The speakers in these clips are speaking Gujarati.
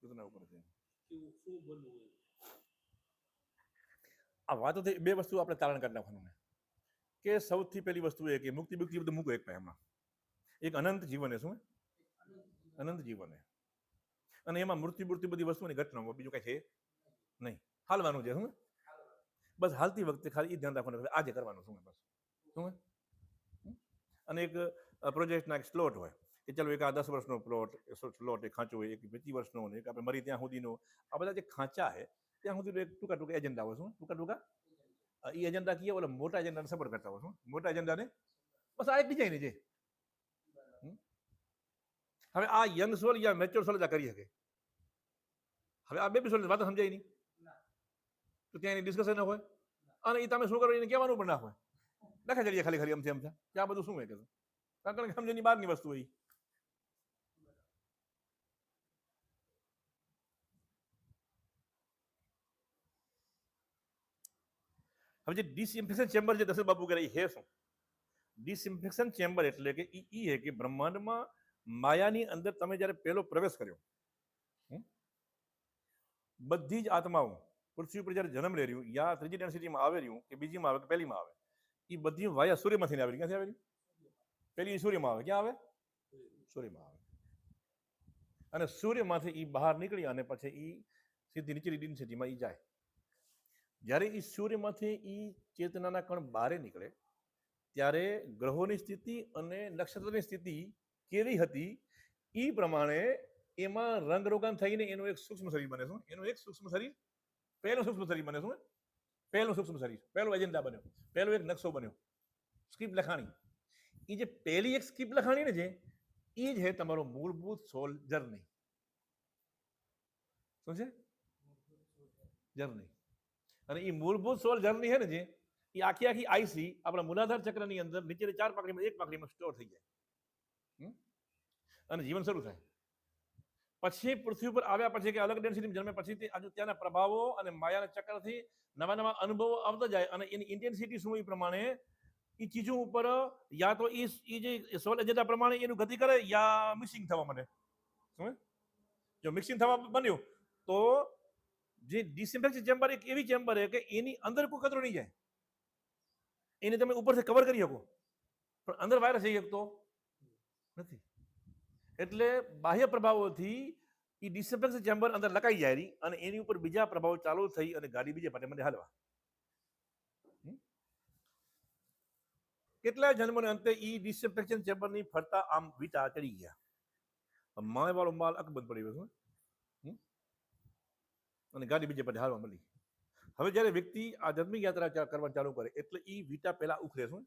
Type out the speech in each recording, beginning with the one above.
પૂતના ઉપર છે. આ વાતો થઈ. બે વસ્તુ આપણે તારણ કરી નાખવાનું કે સૌથી પહેલી વસ્તુ એ કે મુક્તિ બધું મૂકો એક એમાં એક અનંત જીવન શું અનંત જીવન અને એમાં મૃત્યુ બધી વસ્તુની ઘટનાઓ બીજું કઈ છે નહીં. હાલવાનું છે શું બસ હાલતી વખતે ખાલી એ ધ્યાન રાખવાનું આજે કરવાનું શું બસ શું. અને એક પ્રોજેક્ટના એક સ્લોટ હોય કે ચાલો એક આ 10 વર્ષનો સ્લોટ એક ખાંચો હોય, એક 20 વર્ષનો એક આપણે મરી ત્યાં સુધીનો. આ બધા જે ખાંચા છે ત્યાં સુધી એક ટૂંકા એજન્ડા હોય શું ટૂંકા એ એજન્ડા કીએ ઓલા મોટા એજન્ડાને સપોર્ટ કરતા હોય શું મોટા એજન્ડાને બસ આ એક ડિઝાઇન છે. હવે આ યંગ સોલ યા મેચ્યોર સોલ કરી શકે. હવે આ બેબી સોલ વાત સમજાય નહીં તો ત્યાં એની ડિસ્કશન ન હોય અને એ તમે શું કરો એને કહેવાનું પણ ના હોય. લખે જઈએ ખાલી અમથી અમથા કે આ બધું શું હોય કે કારણ કે સમજણની બહારની વસ્તુ હોય. હવે જે ડિસઇન્ફેક્શન ચેમ્બર જે દશરથ બાપુ કરે હે શું ડિસઇન્ફેક્શન ચેમ્બર એટલે કે ઈ હે કે બ્રહ્માંડમાં માયાની અંદર તમે જ્યારે પહેલો પ્રવેશ કર્યો બધી જ આત્માઓ પૃથ્વી પર જ્યારે જન્મ લઈ રહ્યું યા ત્રીજી ડેન્સિટીમાં આવે રહ્યું કે બીજીમાં આવે કે પહેલીમાં આવે એ બધી વાયા સૂર્યમાંથી આવે. ક્યાંથી આવેલી પહેલી સૂર્યમાં આવે. ક્યાં આવે સૂર્યમાં આવે અને સૂર્યમાંથી એ બહાર નીકળી અને પછી એ સીધી નીચેની ડેન્સિટીમાં એ જાય. જ્યારે એ સૂર્યમાંથી એ ચેતનાના કણ બહાર નીકળે ત્યારે ગ્રહોની સ્થિતિ અને નક્ષત્રની સ્થિતિ કેવી હતી એ પ્રમાણે એમાં રંગરોગાન થઈને એનું એક સૂક્ષ્મ શરીર બને શું એનું એક સૂક્ષ્મ શરીર પહેલું સૂક્ષ્મ શરીર બને શું પહેલું સૂક્ષ્મ શરીર પહેલો એજન્ડા બન્યો પહેલો એક નકશો બન્યો સ્ક્રિપ્ટ લખાણી. એ જે પહેલી એક સ્ક્રિપ્ટ લખાણી ને છે એ જ છે તમારો મૂળભૂત સોલ જર્ની. શું છે જર્ની અને એ મૂળભૂત સોલ જર્ની છે ને જે એ આખી આઈસી આપણા મૂલાધાર ચક્રની અંદર નીચે 4 પાકડીમાં 1 પાકડીમાં સ્ટોર થઈ જાય અને જીવન શરૂ થાય. પછી પૃથ્વી પર આવ્યા પછી કે અલગ ડેન્સિટી જન્મે પછી આજુ ત્યાંના પ્રભાવો અને માયાના ચક્રથી નવા અનુભવો આવતા જાય અને એની ઇન્ટેન્સિટી શું એ પ્રમાણે એ ચીજો ઉપર યા તો એ જે સોલ એજન્ડા પ્રમાણે એનું ગતિ કરે યા મિક્સિંગ થવા માંડે. શું જો મિક્સિંગ થવા બન્યું તો જે ડિસઇન્ફેક્શન ચેમ્બર એક એવી ચેમ્બર છે કે એની અંદર કોઈ કચરો નહીં જાય. એને તમે ઉપરથી કવર કરી શકો પણ અંદર વાયરસ જઈ શકતો નથી. એટલે બાહ્ય પ્રભાવોથી એ ડિસઇન્ફેક્શન ચેમ્બર અંદર લકાઈ જાય અને એની ઉપર બીજા પ્રભાવો ચાલુ થઈ અને ગાડી બીજે પાટે મને હાલવા. કેટલા જન્મોને અંતે એ ડિસઇન્ફેક્શન ચેમ્બરની ફરતા આમ વીટા ચડી ગયા. માય વાળો માલ અકબંધ પડી ગયો અને ગાડી બીજે પાટે હાલવા મળી. હવે જ્યારે વ્યક્તિ આ ધર્મિક યાત્રા કરવા ચાલુ કરે એટલે એ વીટા પહેલા ઉખરે શું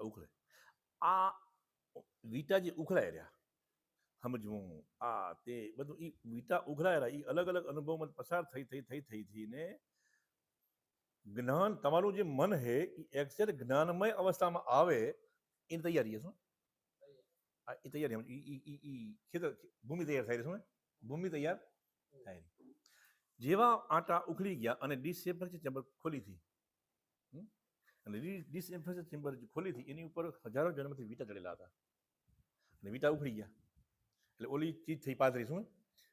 ઉખરે. આ વીટા જે ઉખરાય રહ્યા સમજવું આ તે બધું એ વીટા ઉઘરાયેલા એ અલગ અલગ અનુભવમાં પસાર થઈને જ્ઞાન તમારું જે મન હે એ એક્ઝેક્ટ જ્ઞાનમય અવસ્થામાં આવે એની તૈયારી શું એ તૈયારી ખેતર ભૂમિ તૈયાર થાય શું ભૂમિ તૈયાર થાય. જેવા આટા ઉખડી ગયા અને ડિસઇન્ફેક્શન ચેમ્બર ખોલી હતી અને ડિસઇન્ફેક્શન ચેમ્બર ખોલી હતી એની ઉપર હજારો જન્મથી વીટા ચડેલા હતા અને વીટા ઉખડી ગયા એટલે ઓલી ચીજ થઈ પાદરી શું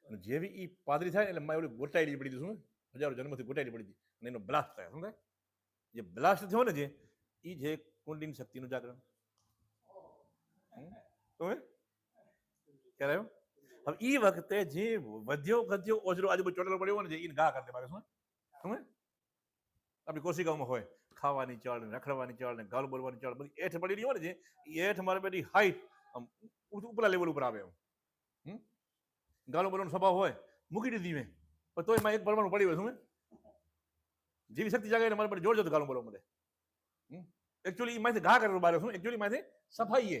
અને જેવી એ પાદરી થાય એટલે મારી ઓલી ગોટાયેલી પડી હતી શું હજારો જન્મથી ગોટાયેલી પડી હતી અને એનો બ્લાસ્ટ થાય શું થાય જે બ્લાસ્ટ થયો ને જે એ છે કુંડલીની શક્તિનું જાગરણ. ક્યારે આવ્યો હવે એ વખતે જે વધ્યો ઓજરો આજુબાજુ ચોટેલો પડ્યો ને જે એને ઘા કરી દે મારે શું આપણી કોશિકાઓમાં હોય ખાવાની ચળ ને રખડવાની ચળ ને ગાલ બોલવાની ચળ બધી એઠ પડી રહી હોય ને જે એઠ મારે બધી હાઈટ ઉપલા લેવલ ઉપર આવે એમ ગાલો બોલવાનો સ્વભાવ હોય મૂકી દીધી મેં પણ તો એમાં એક પરમાણુ પડી હોય શું જેવી શક્તિ જાગે મારે પર જોર જતો ગાલો બોલવા માટે એકચ્યુઅલી એમાંથી ઘા કરેલું બારે શું એકચ્યુઅલી માંથી સફાઈ